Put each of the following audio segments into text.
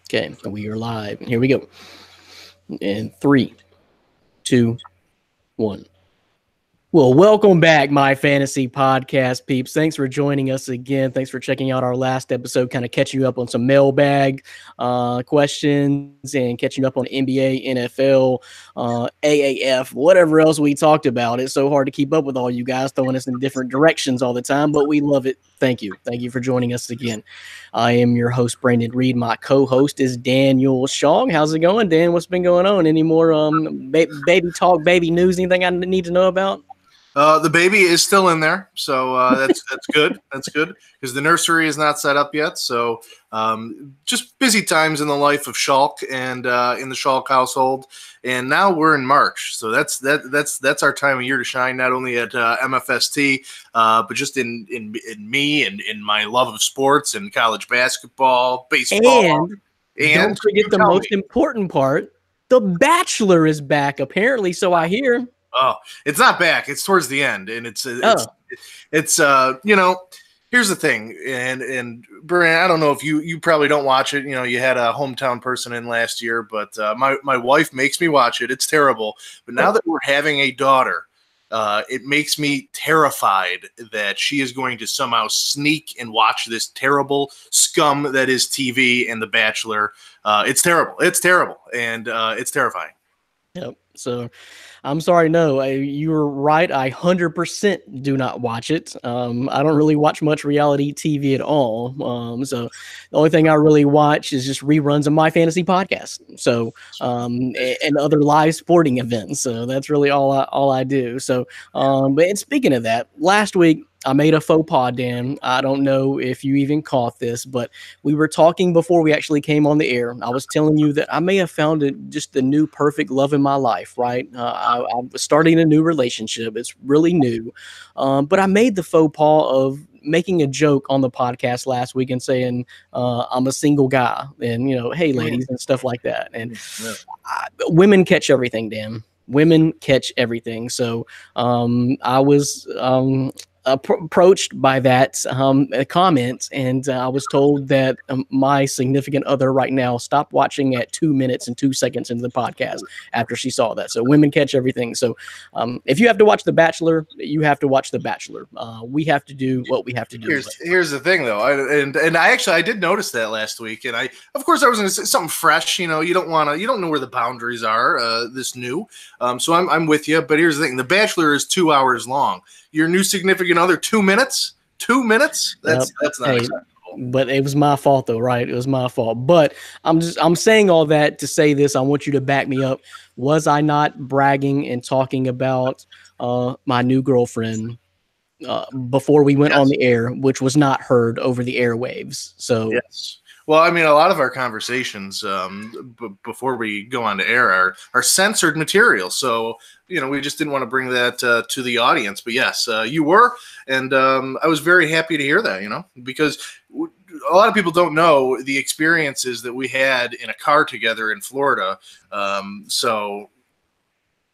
Okay, we are live. Here we go. In three, two, one. Well, welcome back, my fantasy podcast peeps. Thanks for joining us again. Thanks for checking out our last episode, kind of catching you up on some mailbag questions and catching you up on NBA, NFL, AAF, whatever else we talked about. It's so hard to keep up with all you guys throwing us in different directions all the time, but we love it. Thank you. Thank you for joining us again. I am your host, Brandon Reed. My co-host is Daniel Shaw. How's it going, Dan? What's been going on? Any more baby talk, baby news, anything I need to know about? The baby is still in there, so that's good. That's good because the nursery is not set up yet. So just busy times in the life of Schalk and in the Schalk household. And now we're in March, so that's our time of year to shine. Not only at MFST, but just in me and in my love of sports and college basketball, baseball, and don't forget the most important part: The Bachelor is back apparently. So I hear. Oh, it's not back. It's towards the end, and it's you know. Here's the thing, and Brian, I don't know if you probably don't watch it. You know, you had a hometown person in last year, but my wife makes me watch it. It's terrible. But now that we're having a daughter, it makes me terrified that she is going to somehow sneak and watch this terrible scum that is TV and The Bachelor. It's terrible. It's terrible, and it's terrifying. Yep. So I'm sorry. No, you were right. I 100% do not watch it. I don't really watch much reality TV at all. So the only thing I really watch is just reruns of my fantasy podcast. So, and other live sporting events. So that's really all I do. So, but speaking of that, last week, I made a faux pas, Dan. I don't know if you even caught this, but we were talking before we actually came on the air. I was telling you that I may have found just the new perfect love in my life, right? I was starting a new relationship. It's really new. But I made the faux pas of making a joke on the podcast last week and saying I'm a single guy and, hey, ladies and stuff like that. And women catch everything, Dan. Women catch everything. So I was approached by that comment, and I was told that my significant other right now stopped watching at 2 minutes and 2 seconds into the podcast after she saw that. So women catch everything. So if you have to watch The Bachelor, you have to watch The Bachelor. We have to do what we have to do. Here's the thing, though, I did notice that last week, and of course I was going to say something fresh. You don't know where the boundaries are. This new, so I'm with you. But here's the thing: The Bachelor is 2 hours long. Your new significant other 2 minutes? 2 minutes? That's not acceptable. But it was my fault, though, right? It was my fault. But I'm saying all that to say this. I want you to back me up. Was I not bragging and talking about my new girlfriend before we went on the air, which was not heard over the airwaves? So yes. Well, I mean, a lot of our conversations before we go on to air are censored material. So, we just didn't want to bring that to the audience. But yes, you were. And I was very happy to hear that, because a lot of people don't know the experiences that we had in a car together in Florida. So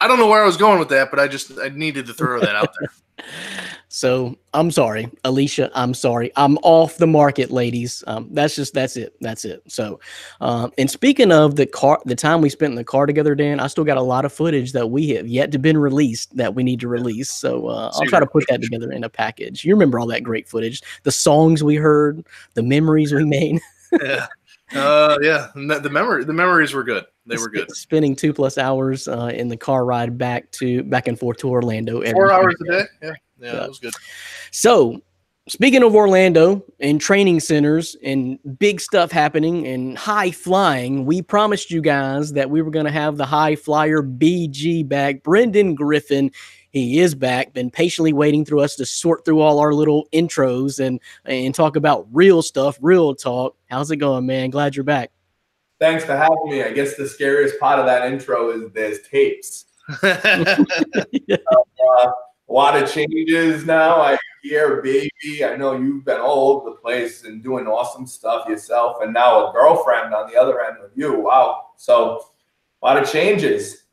I don't know where I was going with that, but I needed to throw that out there. So I'm sorry, Alicia. I'm sorry. I'm off the market, ladies. That's it. So, and speaking of the time we spent in the car together, Dan, I still got a lot of footage that we have yet to been released that we need to release. So I'll try to put that together in a package. You remember all that great footage, the songs we heard, the memories we made. Yeah. Yeah. The memories were good. They were good. Spending 2+ hours in the car ride back and forth to Orlando. 4 hours a day. Yeah, that was good. So, speaking of Orlando and training centers and big stuff happening and high flying, we promised you guys that we were going to have the Highflyer BG back. Brendan Griffin, he is back. Been patiently waiting for us to sort through all our little intros and talk about real stuff, real talk. How's it going, man? Glad you're back. Thanks for having me. I guess the scariest part of that intro is there's tapes. A lot of changes now. I hear baby. I know you've been all over the place and doing awesome stuff yourself, and now a girlfriend on the other end with you. Wow. So a lot of changes.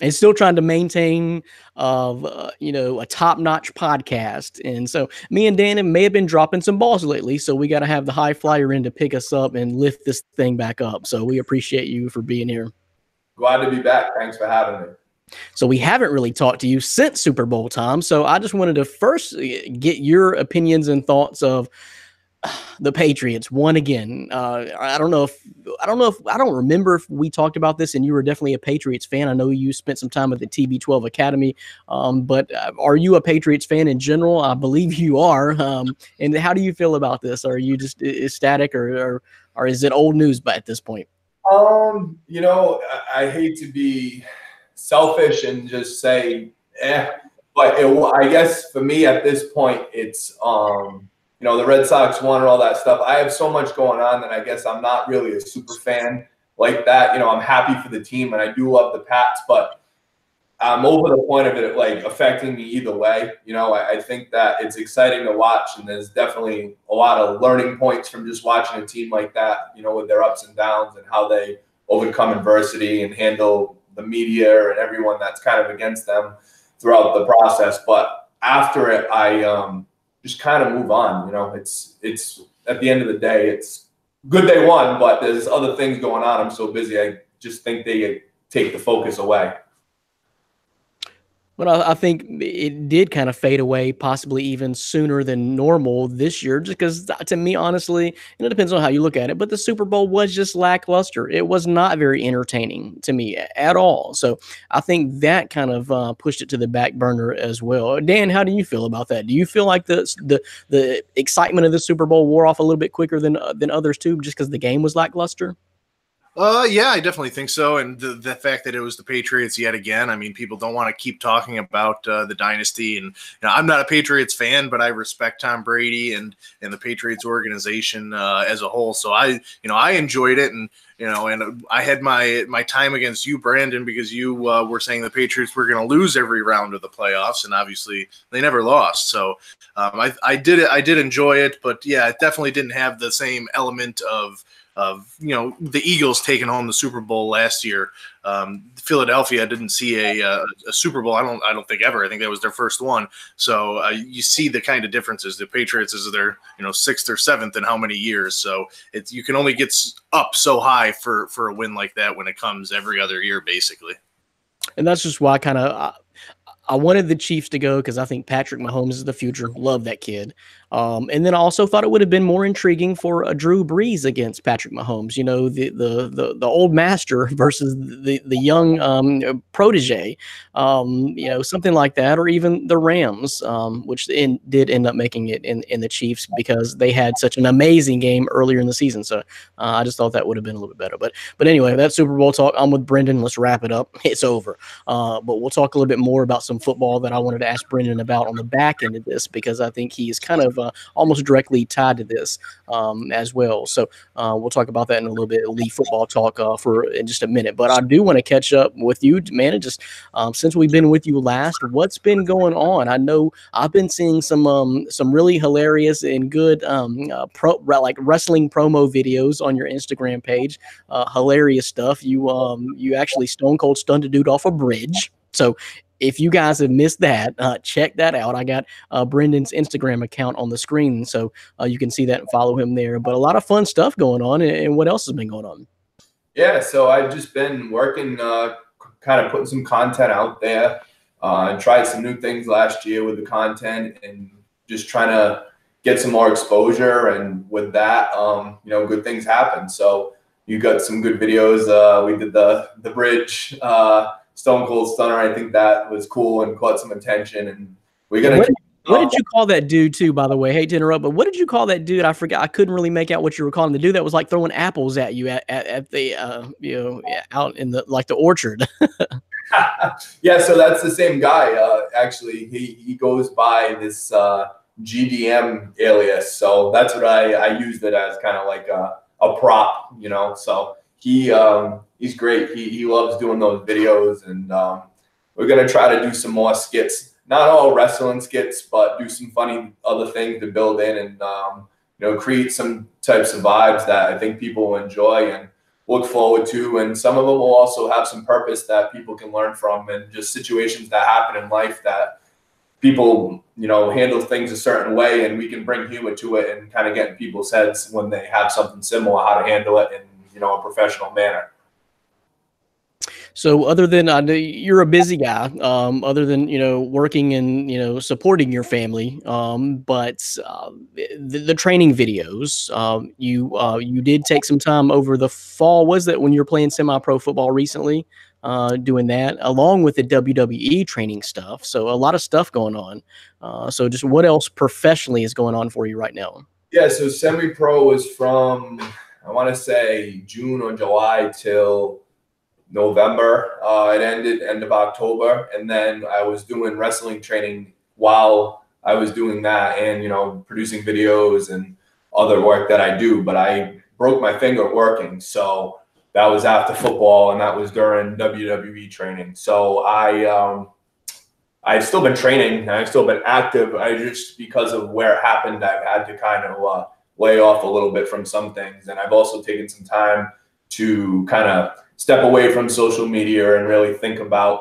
and still trying to maintain a top-notch podcast. And so me and Dan may have been dropping some balls lately, so we got to have the high flyer in to pick us up and lift this thing back up. So we appreciate you for being here. Glad to be back. Thanks for having me. So we haven't really talked to you since Super Bowl time, so I just wanted to first get your opinions and thoughts of the Patriots won again. I don't remember if we talked about this, and you were definitely a Patriots fan. I know you spent some time at the TB12 Academy, but are you a Patriots fan in general? I believe you are. And how do you feel about this? Are you just ecstatic, or is it old news at this point? I hate to be selfish and just say, but I guess for me at this point, it's the Red Sox won and all that stuff. I have so much going on that I guess I'm not really a super fan like that. I'm happy for the team and I do love the Pats, but I'm over the point of it like affecting me either way. I think that it's exciting to watch, and there's definitely a lot of learning points from just watching a team like that, with their ups and downs and how they overcome adversity and handle the media and everyone that's kind of against them throughout the process. But after it, I just kind of move on. It's at the end of the day, it's good they won, but there's other things going on. I'm so busy. I just think they take the focus away. But I think it did kind of fade away, possibly even sooner than normal this year, just because to me, honestly, and it depends on how you look at it, but the Super Bowl was just lackluster. It was not very entertaining to me at all. So I think that kind of pushed it to the back burner as well. Dan, how do you feel about that? Do you feel like the excitement of the Super Bowl wore off a little bit quicker than others too, just because the game was lackluster? Yeah, I definitely think so. And the fact that it was the Patriots yet again, I mean, people don't want to keep talking about the dynasty. And I'm not a Patriots fan, but I respect Tom Brady and the Patriots organization as a whole. So I enjoyed it. And, and I had my time against you, Brandon, because you were saying the Patriots were going to lose every round of the playoffs. And obviously they never lost. So I did enjoy it. But yeah, it definitely didn't have the same element of the Eagles taking home the Super Bowl last year. Philadelphia didn't see a Super Bowl. I don't think ever. I think that was their first one. So you see the kind of differences. The Patriots is their sixth or seventh in how many years. So you can only get up so high for a win like that when it comes every other year, basically. And that's just why I wanted the Chiefs to go because I think Patrick Mahomes is the future. Love that kid. And then I also thought it would have been more intriguing for a Drew Brees against Patrick Mahomes. The old master versus the young protege. Something like that, or even the Rams, which did end up making it in the Chiefs because they had such an amazing game earlier in the season. So I just thought that would have been a little bit better. But anyway, that Super Bowl talk. I'm with Brendan. Let's wrap it up. It's over. But we'll talk a little bit more about some football that I wanted to ask Brendan about on the back end of this, because I think he is kind of almost directly tied to this as well. So we'll talk about that in a little bit. Leave football talk in just a minute. But I do want to catch up with you, man. And just since we've been with you last, what's been going on? I know I've been seeing some really hilarious and good wrestling promo videos on your Instagram page. Hilarious stuff. You actually stone cold stunned a dude off a bridge. So if you guys have missed that, check that out. I got Brendan's Instagram account on the screen, so you can see that and follow him there. But a lot of fun stuff going on. And what else has been going on? Yeah, so I've just been working, kind of putting some content out there. And tried some new things last year with the content and just trying to get some more exposure. And with that, good things happen. So you got some good videos. We did the bridge. Stone Cold Stunner. I think that was cool and caught some attention. And we're gonna. What did you call that dude too? By the way, hate to interrupt, but what did you call that dude? I forgot. I couldn't really make out what you were calling the dude that was like throwing apples at you at the out in the orchard. Yeah, so that's the same guy. Actually, he goes by this GDM alias. So that's what I used it as, kind of like a prop, So he's great. He loves doing those videos, and we're gonna try to do some more skits. Not all wrestling skits, but do some funny other things to build in and create some types of vibes that I think people will enjoy. And look forward to. And some of them will also have some purpose that people can learn from, and just situations that happen in life that people, handle things a certain way, and we can bring humor to it and kind of get in people's heads when they have something similar, how to handle it in, a professional manner. So other than, I know you're a busy guy, other than, working and, supporting your family, but the training videos, you did take some time over the fall. Was that when you were playing semi-pro football recently, doing that along with the WWE training stuff? So a lot of stuff going on. So just what else professionally is going on for you right now? Yeah, so semi-pro was from, I want to say June or July till November. It ended end of October, and then I was doing wrestling training while I was doing that, and producing videos and other work that I do. But I broke my finger working, so that was after football, and that was during WWE training. So I've still been training, and I've still been active. I just, because of where it happened, I've had to kind of lay off a little bit from some things, and I've also taken some time to kind of step away from social media and really think about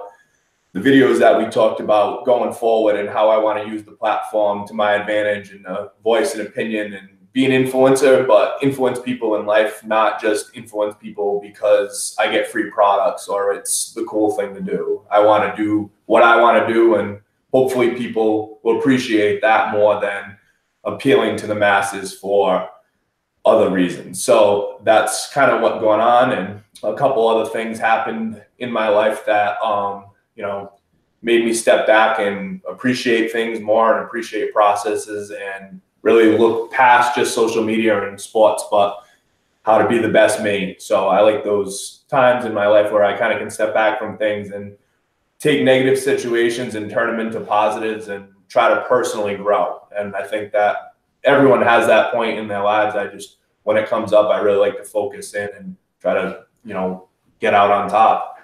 the videos that we talked about going forward, and how I want to use the platform to my advantage, and voice an opinion and be an influencer, but influence people in life, not just influence people because I get free products or it's the cool thing to do. I want to do what I want to do, and hopefully people will appreciate that more than appealing to the masses for other reasons. So that's kind of what's going on. And a couple other things happened in my life that, made me step back and appreciate things more, and appreciate processes, and really look past just social media and sports, but how to be the best me. So I like those times in my life where I kind of can step back from things and take negative situations and turn them into positives and try to personally grow. And I think that everyone has that point in their lives. When it comes up, I really like to focus in and try to, get out on top.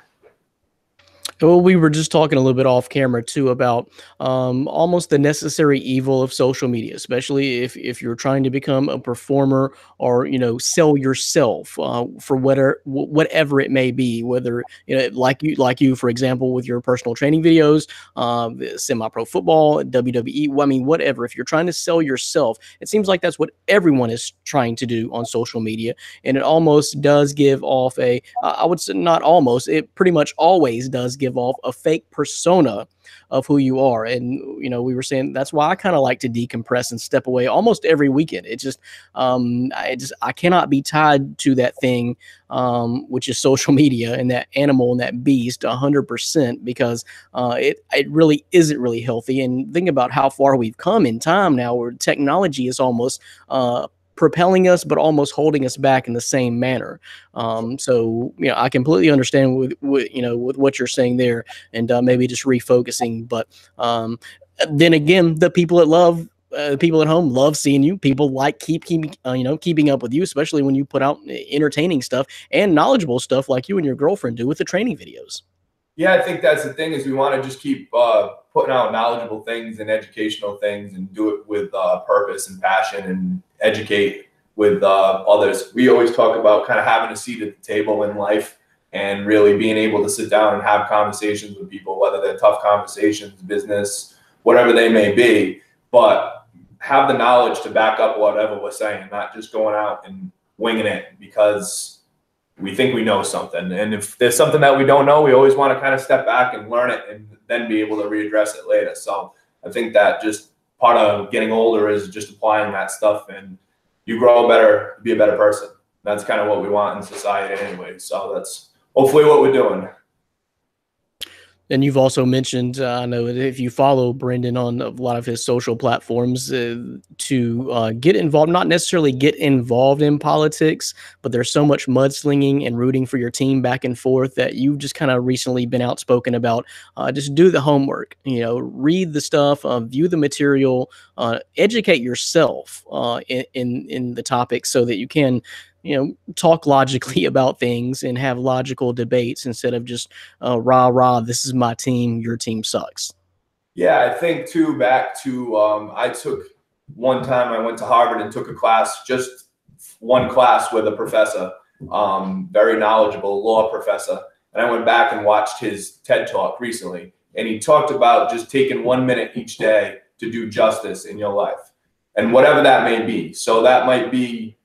Well, we were just talking a little bit off camera too about almost the necessary evil of social media, especially if you're trying to become a performer, or sell yourself for whatever it may be. Whether like you for example with your personal training videos, semi-pro football, WWE. I mean, whatever. If you're trying to sell yourself, it seems like that's what everyone is trying to do on social media, and it almost does give off I would say not almost, it pretty much always does give off a fake persona of who you are. And we were saying that's why I kind of like to decompress and step away almost every weekend. It just I cannot be tied to that thing, which is social media, and that animal and that beast 100%, because it really isn't really healthy. And think about how far we've come in time now, where technology is almost propelling us, but almost holding us back in the same manner. So I completely understand with what you're saying there, and maybe just refocusing. But then again, the people people at home love seeing you. People like keeping up with you, especially when you put out entertaining stuff and knowledgeable stuff like you and your girlfriend do with the training videos. Yeah, I think that's the thing, is we want to just keep putting out knowledgeable things and educational things, and do it with purpose and passion, and educate with others. We always talk about kind of having a seat at the table in life, and really being able to sit down and have conversations with people, whether they're tough conversations, business, whatever they may be, but have the knowledge to back up whatever we're saying, not just going out and winging it because we think we know something. And if there's something that we don't know, we always want to kind of step back and learn it, and then be able to readdress it later. So I think that just part of getting older is just applying that stuff, and you grow better, be a better person. That's kind of what we want in society anyway. So that's hopefully what we're doing. And you've also mentioned, I know if you follow Brendan on a lot of his social platforms, to get involved, not necessarily get involved in politics, but there's so much mudslinging and rooting for your team back and forth that you've just kind of recently been outspoken about. Just do the homework, read the stuff, view the material, educate yourself in the topic, so that you can talk logically about things and have logical debates, instead of just rah, rah, this is my team, your team sucks. Yeah, I think too, back to, I went to Harvard and took a class, just one class with a professor. very knowledgeable law professor. And I went back and watched his TED Talk recently. And he talked about just taking 1 minute each day to do justice in your life. And whatever that may be. So that might be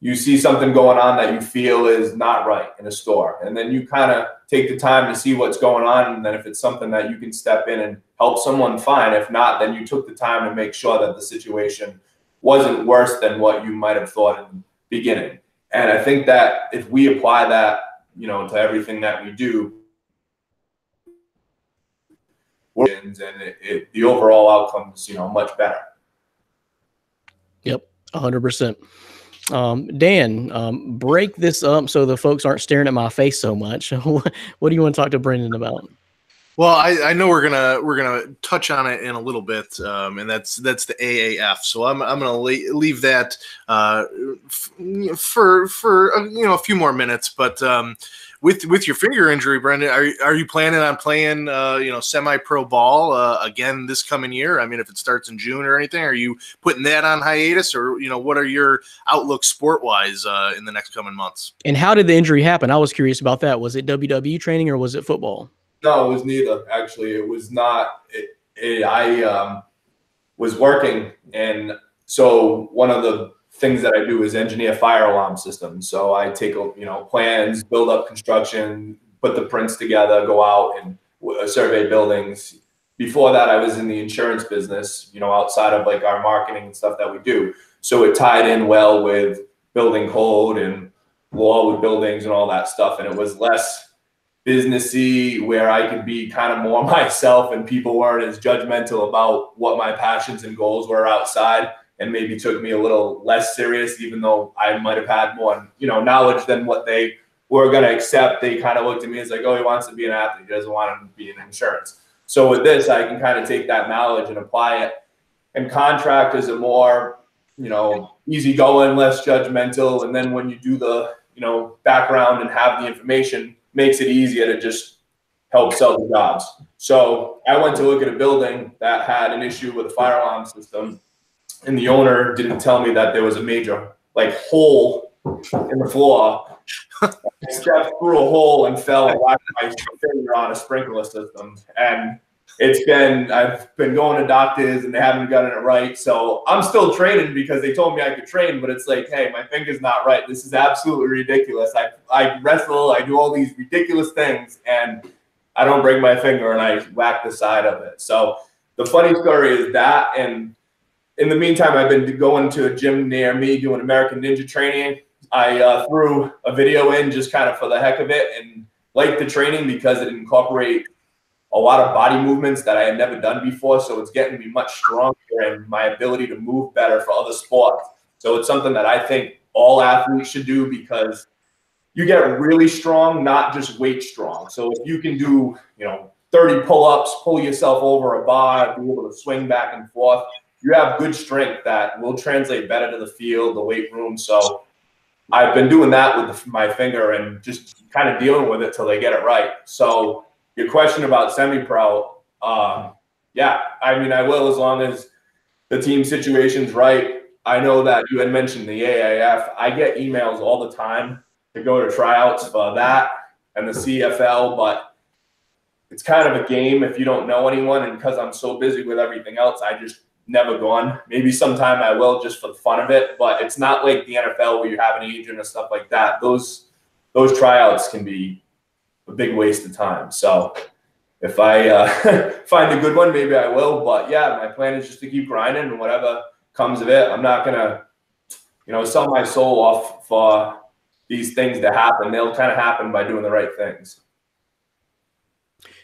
you see something going on that you feel is not right in a store. And then you kind of take the time to see what's going on. And then if it's something that you can step in and help someone, fine. If not, then you took the time to make sure that the situation wasn't worse than what you might have thought in the beginning. And I think that if we apply that, to everything that we do, and the overall outcome is, much better. Yep, 100%. Dan, break this up so the folks aren't staring at my face so much. What do you want to talk to Brendan about? Well, I know we're gonna touch on it in a little bit, and that's the AAF. So I'm gonna leave that for a few more minutes. But with your finger injury, Brendan, are you planning on playing semi-pro ball again this coming year? I mean, if it starts in June or anything, are you putting that on hiatus, or what are your outlook sport wise in the next coming months? And how did the injury happen? I was curious about that. Was it WWE training or was it football? No, it was neither. Actually, it was not. I was working, and so one of the things that I do is engineer fire alarm systems. So I take plans, build up construction, put the prints together, go out and survey buildings. Before that, I was in the insurance business, outside of like our marketing and stuff that we do. So it tied in well with building code and law with buildings and all that stuff, and it was less businessy, where I could be kind of more myself and people weren't as judgmental about what my passions and goals were outside, and maybe took me a little less serious, even though I might have had more, knowledge than what they were going to accept. They kind of looked at me as like, oh, he wants to be an athlete. He doesn't want to be in insurance. So with this, I can kind of take that knowledge and apply it. And contract is a more, easygoing, less judgmental. And then when you do the, background and have the information, makes it easier to just help sell the jobs. So I went to look at a building that had an issue with a fire alarm system, and the owner didn't tell me that there was a major hole in the floor. I stepped through a hole and fell and whacked my finger on a sprinkler system. And I've been going to doctors and they haven't gotten it right. So I'm still training because they told me I could train, but it's like, hey, my finger's not right. This is absolutely ridiculous. I wrestle, I do all these ridiculous things, and I don't break my finger and I whack the side of it. So the funny story is that, and in the meantime, I've been going to a gym near me doing American Ninja training. I threw a video in just kind of for the heck of it and liked the training because it incorporated a lot of body movements that I had never done before. So it's getting me much stronger and my ability to move better for other sports. So it's something that I think all athletes should do because you get really strong, not just weight strong. So if you can do, 30 pull-ups, pull yourself over a bar, be able to swing back and forth, you have good strength that will translate better to the field, the weight room. So I've been doing that with my finger and just kind of dealing with it till they get it right. So your question about semi-pro, yeah, I mean, I will as long as the team situation's right. I know that you had mentioned the AAF. I get emails all the time to go to tryouts for that and the CFL, but it's kind of a game if you don't know anyone. And because I'm so busy with everything else, I just never gone. Maybe sometime I will just for the fun of it, but it's not like the NFL where you have an agent or stuff like that. Those tryouts can be a big waste of time. So if I find a good one, maybe I will. But yeah, my plan is just to keep grinding and whatever comes of it. I'm not going to, sell my soul off for these things to happen. They'll kind of happen by doing the right things.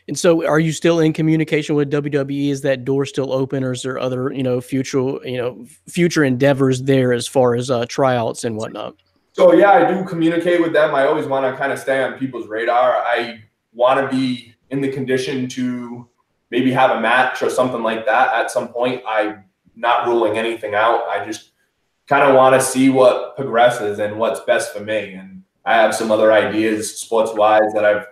And so are you still in communication with WWE? Is that door still open, or is there other, future endeavors there as far as tryouts and whatnot? So yeah, I do communicate with them. I always want to kind of stay on people's radar. I want to be in the condition to maybe have a match or something like that at some point. I'm not ruling anything out. I just kind of want to see what progresses and what's best for me. And I have some other ideas sports-wise that I've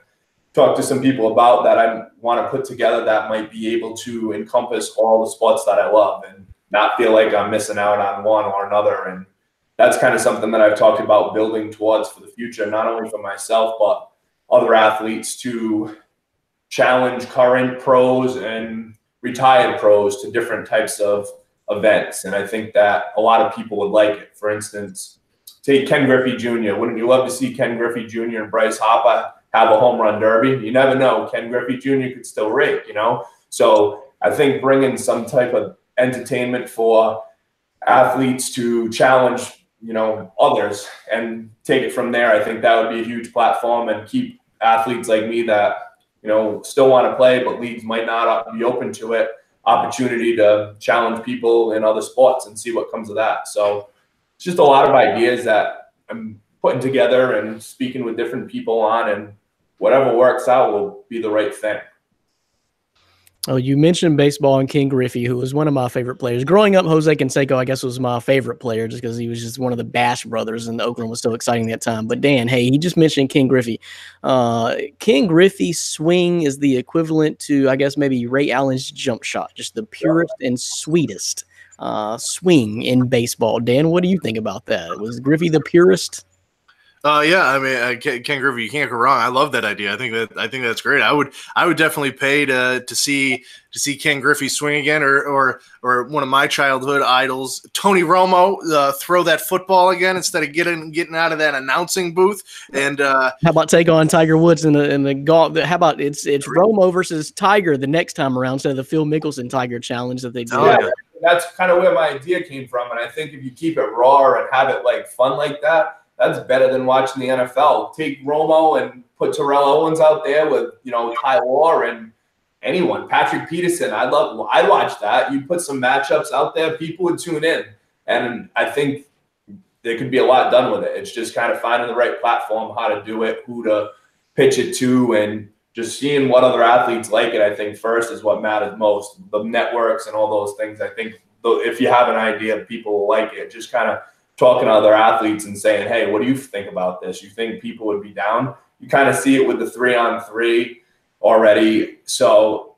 talked to some people about that I want to put together that might be able to encompass all the sports that I love and not feel like I'm missing out on one or another. And that's kind of something that I've talked about building towards for the future, not only for myself, but other athletes, to challenge current pros and retired pros to different types of events. And I think that a lot of people would like it. For instance, take Ken Griffey Jr. Wouldn't you love to see Ken Griffey Jr. and Bryce Harper have a home run derby? You never know. Ken Griffey Jr. could still rake, you know? So I think bringing some type of entertainment for athletes to challenge, you know, others and take it from there, I think that would be a huge platform, and keep athletes like me that, you know, still want to play, but leagues might not be open to it, opportunity to challenge people in other sports and see what comes of that. So it's just a lot of ideas that I'm putting together and speaking with different people on, and whatever works out will be the right thing. Oh, you mentioned baseball and Ken Griffey, who was one of my favorite players. Growing up, Jose Canseco, I guess, was my favorite player just because he was just one of the Bash brothers, and Oakland was so exciting at that time. But Dan, hey, he just mentioned Ken Griffey. Ken Griffey's swing is the equivalent to, I guess, maybe Ray Allen's jump shot, just the purest and sweetest swing in baseball. Dan, what do you think about that? Was Griffey the purest? Yeah, I mean, Ken Griffey, you can't go wrong. I love that idea. I think that's great. I would definitely pay to see Ken Griffey swing again, or one of my childhood idols, Tony Romo, throw that football again instead of getting out of that announcing booth. And how about take on Tiger Woods in the golf? How about it's Romo versus Tiger the next time around instead of the Phil Mickelson Tiger challenge that they did. Yeah, that's kind of where my idea came from, and I think if you keep it raw and have it like fun like that, that's better than watching the NFL. Take Romo and put Terrell Owens out there with, you know, Ty Law and anyone. Patrick Peterson, I'd watch that. You put some matchups out there, people would tune in. And I think there could be a lot done with it. It's just kind of finding the right platform, how to do it, who to pitch it to, and just seeing what other athletes like it, I think, first is what matters most. The networks and all those things, I think if you have an idea, people will like it. Just kind of talking to other athletes and saying, hey, what do you think about this? You think people would be down? You kind of see it with the 3-on-3 already. So,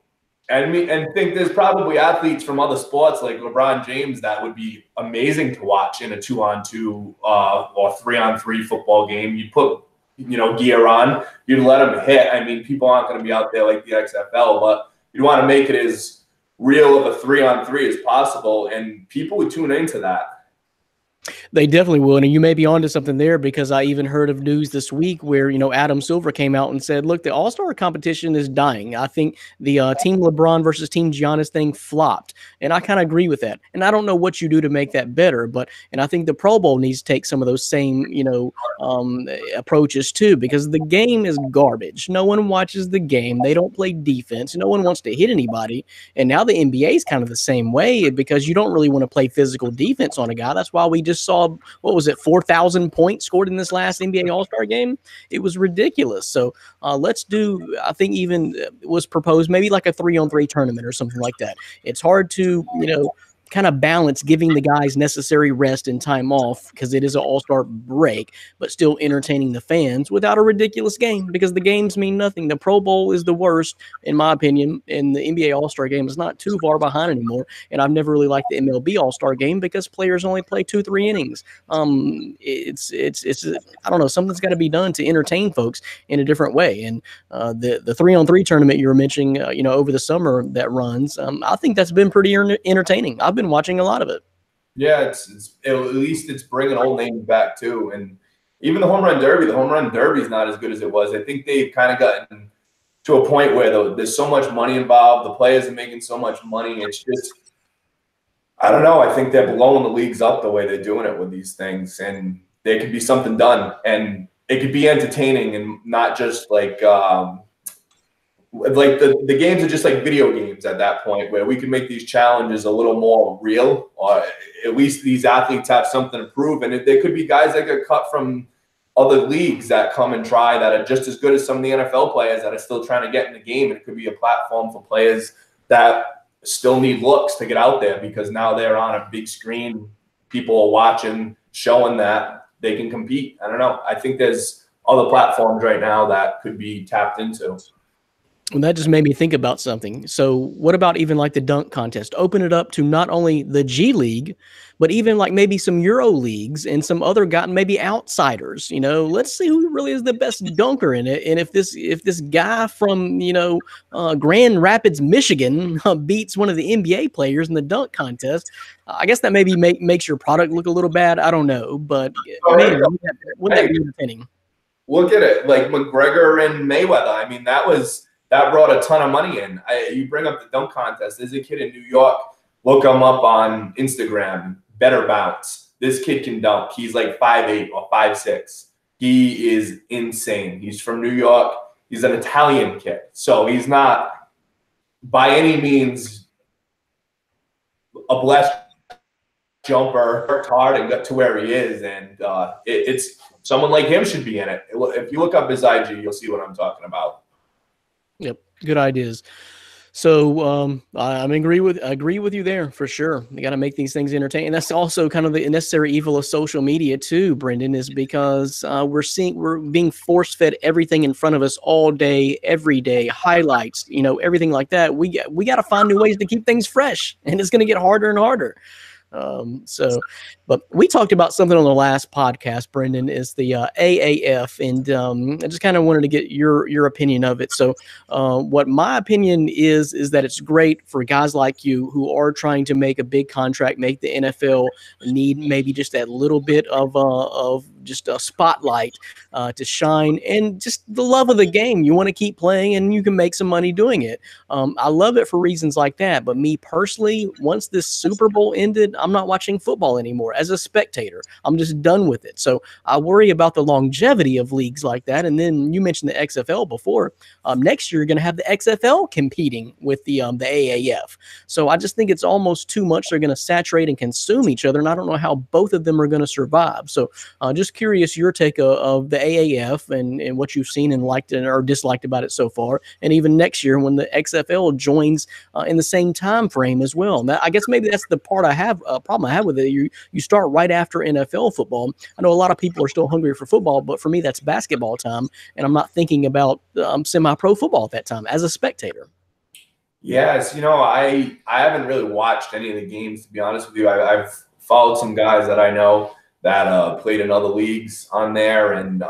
and think there's probably athletes from other sports like LeBron James that would be amazing to watch in a 2-on-2 or 3-on-3 football game. You put, you know, gear on, you'd let them hit. I mean, people aren't going to be out there like the XFL, but you'd want to make it as real of a 3-on-3 as possible, and people would tune into that. They definitely will. And you may be onto something there, because I even heard of news this week where, you know, Adam Silver came out and said, look, the All-Star competition is dying. I think the Team LeBron versus Team Giannis thing flopped. And I kind of agree with that. And I don't know what you do to make that better, and I think the Pro Bowl needs to take some of those same, you know, approaches too, because the game is garbage. No one watches the game. They don't play defense. No one wants to hit anybody. And now the NBA is kind of the same way, because you don't really want to play physical defense on a guy. That's why we just saw, what was it, 4,000 points scored in this last NBA All-Star game. It was ridiculous. So let's do, I think even was proposed maybe like a 3-on-3 tournament or something like that. It's hard to, you know, kind of balance giving the guys necessary rest and time off, because it is an all-star break, but still entertaining the fans without a ridiculous game, because the games mean nothing. The Pro Bowl is the worst, in my opinion, and the NBA All-Star game is not too far behind anymore. And I've never really liked the MLB All-Star game because players only play 2-3 innings. It's I don't know, something's got to be done to entertain folks in a different way. And the 3-on-3 tournament you were mentioning, you know, over the summer that runs, I think that's been pretty entertaining. I've been watching a lot of it. Yeah, it's at least it's bringing old names back too, and even the home run derby is not as good as it was. I think they've kind of gotten to a point where there's so much money involved. The players are making so much money. It's just, I don't know. I think they're blowing the leagues up the way they're doing it with these things, and there could be something done, and it could be entertaining and not just like the games are just like video games at that point, where we can make these challenges a little more real, or at least these athletes have something to prove. And there could be guys that get cut from other leagues that come and try, that are just as good as some of the NFL players that are still trying to get in the game. And it could be a platform for players that still need looks to get out there, because now they're on a big screen. People are watching, showing that they can compete. I don't know. I think there's other platforms right now that could be tapped into. And that just made me think about something. So what about even like the dunk contest? Open it up to not only the G League, but even like maybe some Euro leagues and some other guy, maybe outsiders. Let's see who really is the best dunker in it. And if this guy from Grand Rapids, Michigan, beats one of the NBA players in the dunk contest, I guess that maybe makes your product look a little bad. I don't know, but man, wouldn't that be entertaining? Look at it, like McGregor and Mayweather. I mean, that brought a ton of money in. You bring up the dunk contest. There's a kid in New York. Look him up on Instagram. Better Bounce. This kid can dunk. He's like 5'8" or 5'6". He is insane. He's from New York. He's an Italian kid, so he's not by any means a blessed jumper. Worked hard and got to where he is, and it's someone like him should be in it. If you look up his IG, you'll see what I'm talking about. Yep, good ideas. So I agree with you there for sure. You got to make these things entertaining. And that's also kind of the necessary evil of social media too, Brendan, is because we're being force fed everything in front of us all day, every day, highlights, everything like that. We got to find new ways to keep things fresh, and it's going to get harder and harder. But we talked about something on the last podcast, Brendan, is the AAF, and I just kind of wanted to get your opinion of it. So what my opinion is that it's great for guys like you who are trying to make a big contract, make the NFL need maybe just that little bit of just a spotlight to shine, and just the love of the game. You want to keep playing, and you can make some money doing it. I love it for reasons like that. But me personally, once this Super Bowl ended, I'm not watching football anymore as a spectator. I'm just done with it. So I worry about the longevity of leagues like that. And then you mentioned the XFL before. Next year, you're going to have the XFL competing with the AAF. So I just think it's almost too much. They're going to saturate and consume each other, and I don't know how both of them are going to survive. So just curious your take of the AAF and what you've seen and liked or disliked about it so far, and even next year when the XFL joins in the same time frame as well. Now, I guess maybe that's the part problem I have with it. You start right after NFL football. I know a lot of people are still hungry for football, but for me that's basketball time, and I'm not thinking about semi-pro football at that time as a spectator. Yes, I haven't really watched any of the games, to be honest with you. I've followed some guys that I know that played in other leagues on there, and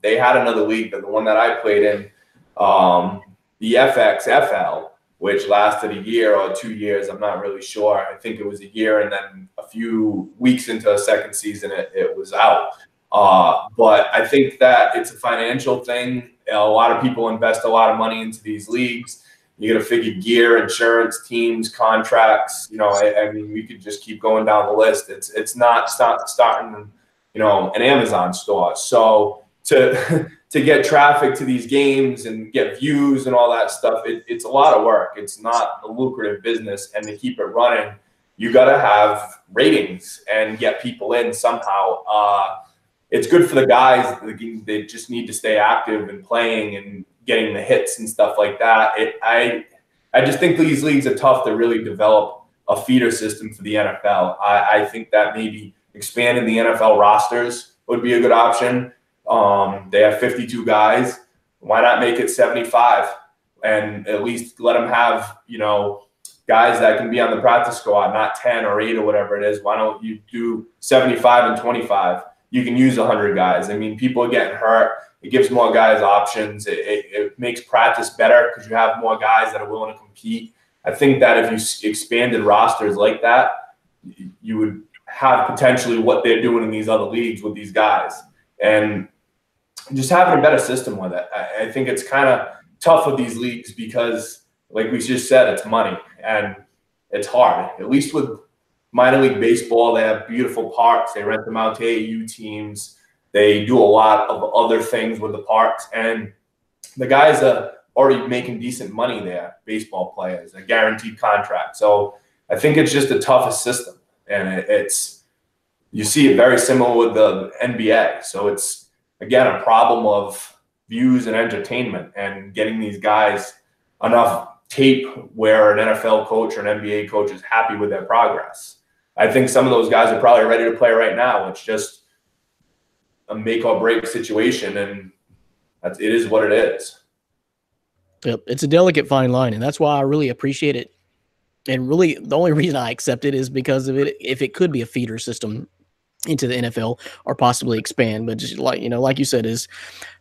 they had another league, but the one that I played in, the FXFL, which lasted a year or 2 years. I'm not really sure. I think it was a year, and then a few weeks into a second season, it was out. But I think that it's a financial thing. A lot of people invest a lot of money into these leagues. You got to figure gear, insurance, teams, contracts. I mean, we could just keep going down the list. It's not starting, an Amazon store. So to get traffic to these games and get views and all that stuff, it's a lot of work. It's not a lucrative business, and to keep it running, you got to have ratings and get people in somehow. It's good for the guys. They just need to stay active and playing and getting the hits and stuff like that. I just think these leagues are tough to really develop a feeder system for the NFL. I think that maybe expanding the NFL rosters would be a good option. They have 52 guys. Why not make it 75 and at least let them have, guys that can be on the practice squad, not 10 or 8 or whatever it is. Why don't you do 75 and 25? You can use 100 guys. I mean, people are getting hurt. It gives more guys options. It makes practice better because you have more guys that are willing to compete. I think that if you expanded rosters like that, you would have potentially what they're doing in these other leagues with these guys. And just having a better system with it. I think it's kind of tough with these leagues because, like we just said, it's money and it's hard. At least with minor league baseball, they have beautiful parks. They rent them out to AAU teams. They do a lot of other things with the parks, and the guys are already making decent money there, baseball players, a guaranteed contract. So I think it's just the toughest system, and you see it very similar with the NBA. So it's, again, a problem of views and entertainment and getting these guys enough tape where an NFL coach or an NBA coach is happy with their progress. I think some of those guys are probably ready to play right now. It's just a make or break situation, and it is what it is. Yep, it's a delicate fine line, and that's why I really appreciate it. And really, the only reason I accept it is because of it. If it could be a feeder system into the NFL or possibly expand, but just like like you said, is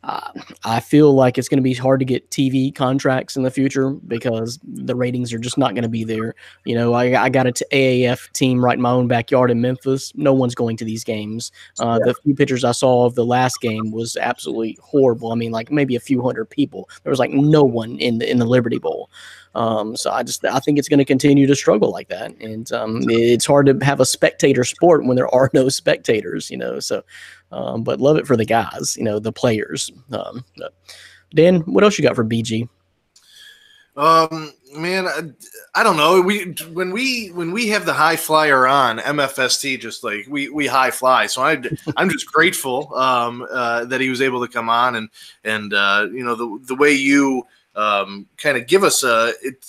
uh, I feel like it's going to be hard to get TV contracts in the future because the ratings are just not going to be there. I got a AAF team right in my own backyard in Memphis. No one's going to these games. The few pictures I saw of the last game was absolutely horrible. I mean, like maybe a few hundred people. There was like no one in the Liberty Bowl. So I think it's going to continue to struggle like that, and it's hard to have a spectator sport when there are no spectators. So, but love it for the guys, the players. Dan, what else you got for BG? Man, I don't know. When we have the high flyer on MFST, just like we high fly. So I'm just grateful that he was able to come on and the way you kind of give us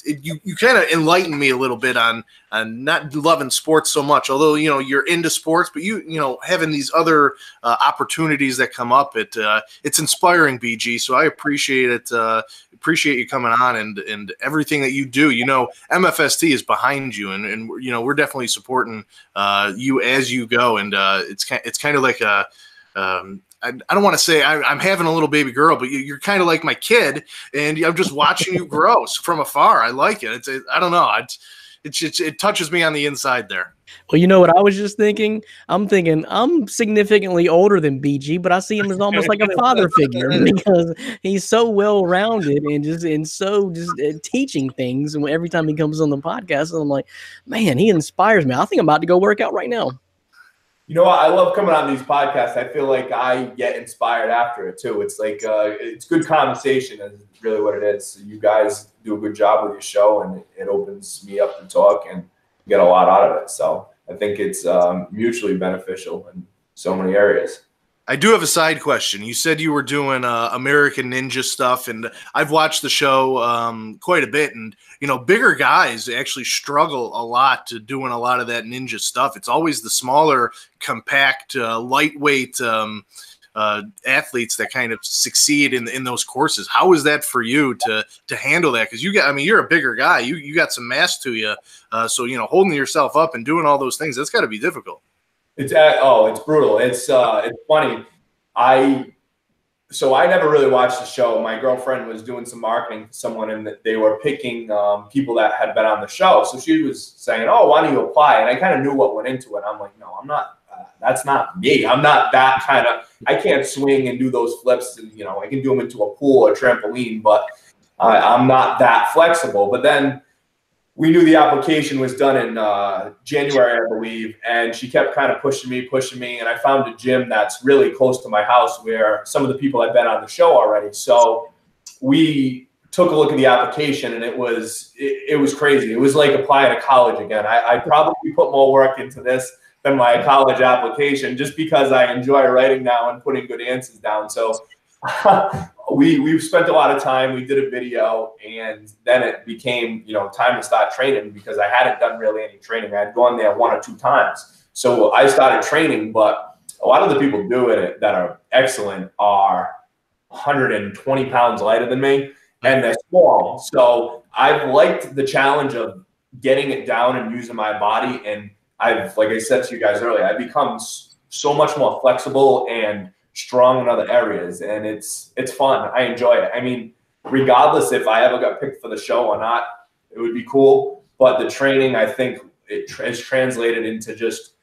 you kind of enlighten me a little bit on not loving sports so much, although you're into sports, but having these other opportunities that come up, it's inspiring, BG. So I appreciate it. Appreciate you coming on and everything that you do. MFST is behind you, and we're definitely supporting you as you go, and it's kind of like a I don't want to say I'm having a little baby girl, but you're kind of like my kid, and I'm just watching you grow from afar. I like it. I don't know. It touches me on the inside there. Well, you know what I was just thinking? I'm thinking I'm significantly older than BG, but I see him as almost like a father figure because he's so well-rounded and so teaching things. And every time he comes on the podcast, I'm like, man, he inspires me. I think I'm about to go work out right now. You know what? I love coming on these podcasts. I feel like I get inspired after it too. It's like it's good conversation is really what it is. You guys do a good job with your show, and it opens me up to talk and get a lot out of it. So I think it's mutually beneficial in so many areas. I do have a side question. You said you were doing American Ninja stuff, and I've watched the show quite a bit. And bigger guys actually struggle a lot to doing a lot of that ninja stuff. It's always the smaller, compact, lightweight athletes that kind of succeed in those courses. How is that for you to handle that? Because you're a bigger guy. You got some mass to you. So holding yourself up and doing all those things, that's got to be difficult. It's brutal. It's funny. So I never really watched the show. My girlfriend was doing some marketing for someone, and they were picking people that had been on the show. So she was saying, "Oh, why don't you apply?" And I kind of knew what went into it. I'm like, "No, I'm not. That's not me. I'm not that kind of. I can't swing and do those flips. And I can do them into a pool or trampoline, but I'm not that flexible." But then we knew the application was done in January, I believe, and she kept kind of pushing me, and I found a gym that's really close to my house where some of the people had been on the show already. So we took a look at the application, and it was crazy. It was like applying to college again. I probably put more work into this than my college application just because I enjoy writing now and putting good answers down. So we've spent a lot of time. We did a video, and then it became time to start training because I hadn't done really any training. I had gone there 1 or 2 times, so I started training. But a lot of the people doing it that are excellent are 120 pounds lighter than me, and they're small. So I've liked the challenge of getting it down and using my body, and like I said to you guys earlier, I've become so much more flexible and strong in other areas, and it's fun. I enjoy it. I mean, regardless if I ever got picked for the show or not, it would be cool. But the training, I think, it is translated into just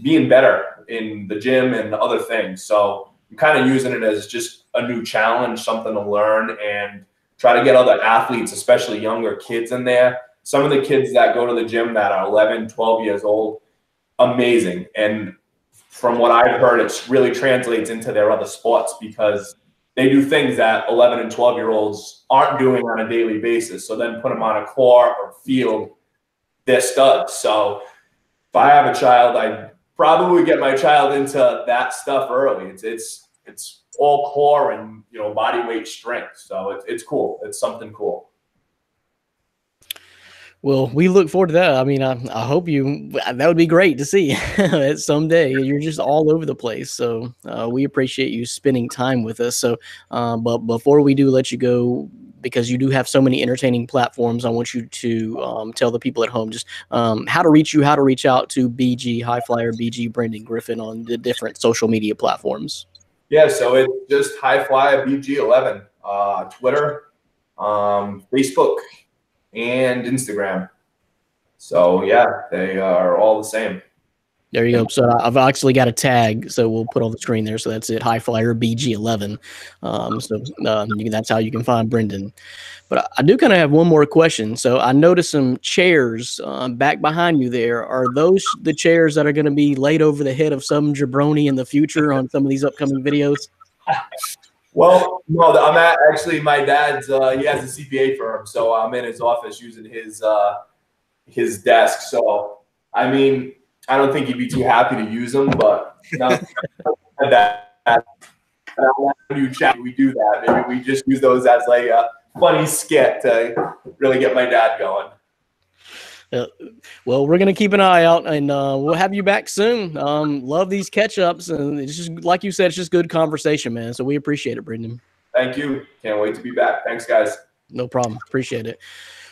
being better in the gym and other things. So I'm kind of using it as just a new challenge, something to learn, and try to get other athletes, especially younger kids, in there. Some of the kids that go to the gym that are 11, 12 years old, amazing. And from what I've heard, it really translates into their other sports because they do things that 11 and 12-year-olds aren't doing on a daily basis. So then put them on a court or field, they're studs. So if I have a child, I probably would get my child into that stuff early. It's all core and body weight strength. So it's cool. It's something cool. Well, we look forward to that. I mean, I hope that would be great to see someday. You're just all over the place. So we appreciate you spending time with us. So, but before we do let you go, because you do have so many entertaining platforms, I want you to tell the people at home just how to reach you, how to reach out to BG, Highflyer BG, Brendan Griffin on the different social media platforms. Yeah, so it's just Highflyer BG 11, Twitter, Facebook, and Instagram. So yeah, they are all the same. There you go. So I've actually got a tag, so we'll put on the screen there. So that's it, Highflyer BG11. That's how you can find Brendan. But I do kind of have one more question. So I noticed some chairs back behind you there. Are those the chairs that are going to be laid over the head of some jabroni in the future on some of these upcoming videos? Well, no, I'm actually my dad's. He has a CPA firm, so I'm in his office using his desk. So I mean, I don't think he'd be too happy to use them, but we do that. Maybe we just use those as like a funny skit to really get my dad going. Well, we're going to keep an eye out, and we'll have you back soon. Love these catch-ups, and it's just, like you said, it's just good conversation, man. So we appreciate it, Brendan. Thank you. Can't wait to be back. Thanks, guys. No problem. Appreciate it.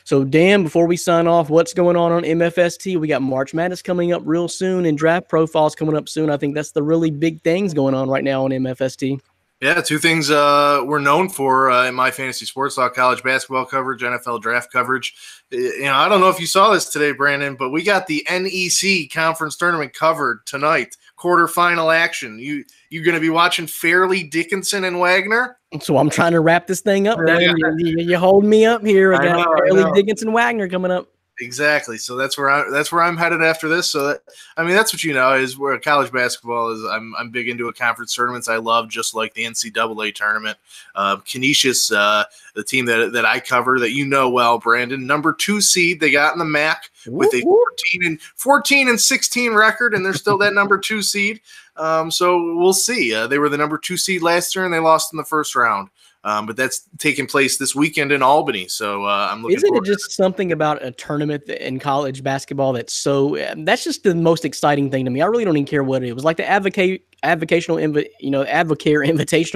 So, Dan, before we sign off, what's going on MFST? We got March Madness coming up real soon and draft profiles coming up soon. I think that's the really big things going on right now on MFST. Yeah, two things we're known for in My Fantasy Sports Talk: college basketball coverage, NFL draft coverage. I don't know if you saw this today, Brandon, but we got the NEC conference tournament covered tonight. Quarterfinal action. You going to be watching Fairleigh Dickinson and Wagner? So I'm trying to wrap this thing up, man. You hold me up here. I got Fairleigh Dickinson Wagner coming up. Exactly. So that's where I'm headed after this. So that's what is where college basketball is. I'm big into conference tournaments. I love, just like the NCAA tournament. Canisius, the team that I cover, that well, Brandon, number 2 seed they got in the MAC with a 14 and 16 record, and they're still that number 2 seed. So we'll see. They were the number 2 seed last year, and they lost in the first round. But that's taking place this weekend in Albany. So I'm looking forward. Isn't it just something about a tournament in college basketball that's that's just the most exciting thing to me. I really don't even care what it was. Like the Advocare Invitational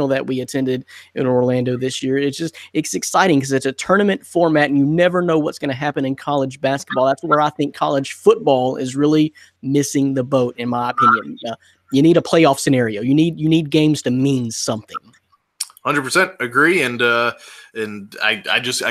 that we attended in Orlando this year. It's exciting because it's a tournament format, and you never know what's going to happen in college basketball. That's where I think college football is really missing the boat, in my opinion. You need a playoff scenario. You need games to mean something. 100% agree, and I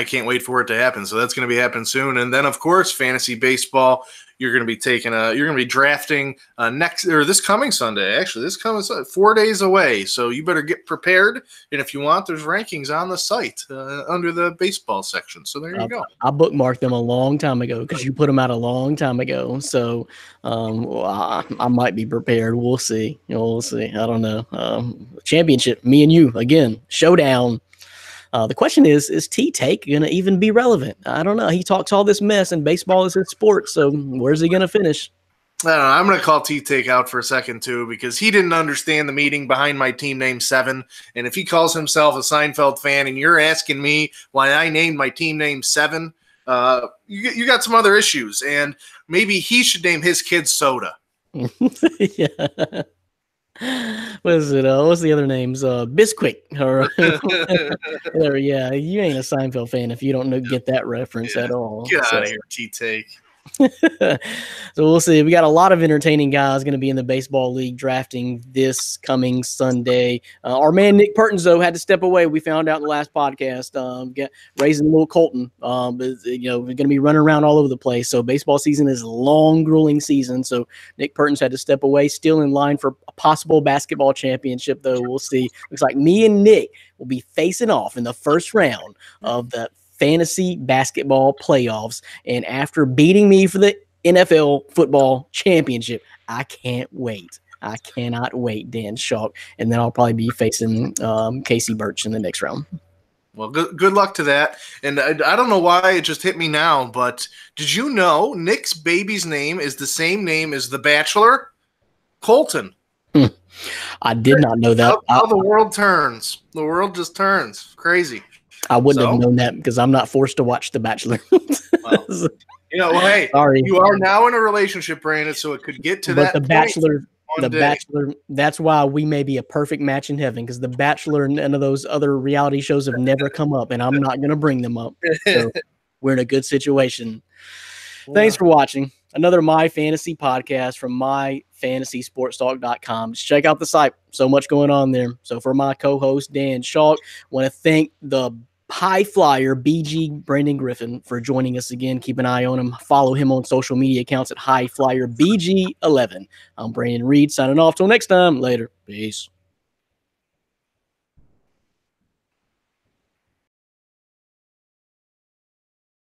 can't wait for it to happen. So that's going to be happening soon, and then of course fantasy baseball. You're going to be drafting this coming Sunday. Actually, this coming 4 days away. So you better get prepared. And if you want, there's rankings on the site under the baseball section. So there you go. I bookmarked them a long time ago because you put them out a long time ago. So I might be prepared. We'll see. We'll see. I don't know. Championship, me and you again, showdown. The question is T-Take going to even be relevant? I don't know. He talks all this mess, and baseball is his sport, so where's he going to finish? I don't know. I'm going to call T-Take out for a second, too, because he didn't understand the meaning behind my team name 7. And if he calls himself a Seinfeld fan and you're asking me why I named my team name 7, you got some other issues. And maybe he should name his kid Soda. Yeah. What is it? What's the other names? Bisquick. Yeah, you ain't a Seinfeld fan if you don't get that reference at all. Get out of here, T-Take. So we'll see. We got a lot of entertaining guys going to be in the baseball league drafting this coming Sunday. Our man Nick Pertins, though, had to step away. We found out in the last podcast, raising little Colton. We're going to be running around all over the place. So baseball season is a long, grueling season. So Nick Pertins had to step away. Still in line for a possible basketball championship, though. We'll see. Looks like me and Nick will be facing off in the first round of the fantasy basketball playoffs, and after beating me for the NFL football championship, I can't wait. I cannot wait, Dan Schalk, and then I'll probably be facing Casey Birch in the next round. Well, good luck to that. And I don't know why it just hit me now, but did you know Nick's baby's name is the same name as The Bachelor? Colton. I did not know that. How the world turns. The world just turns. Crazy. I wouldn't have known that because I'm not forced to watch The Bachelor. Hey, sorry. You are now in a relationship, Brandon, so it could get to that. The Bachelor, The Bachelor. That's why we may be a perfect match in heaven, because The Bachelor and none of those other reality shows have never come up, and I'm not going to bring them up. So we're in a good situation. Yeah. Thanks for watching another My Fantasy podcast from myfantasysportstalk.com. Just check out the site. So much going on there. So for my co-host, Dan Schalk, want to thank the Highflyer BG, Brandon Griffin, for joining us again. Keep an eye on him. Follow him on social media accounts at Highflyer BG 11. I'm Brandon Reed signing off. Till next time. Later. Peace.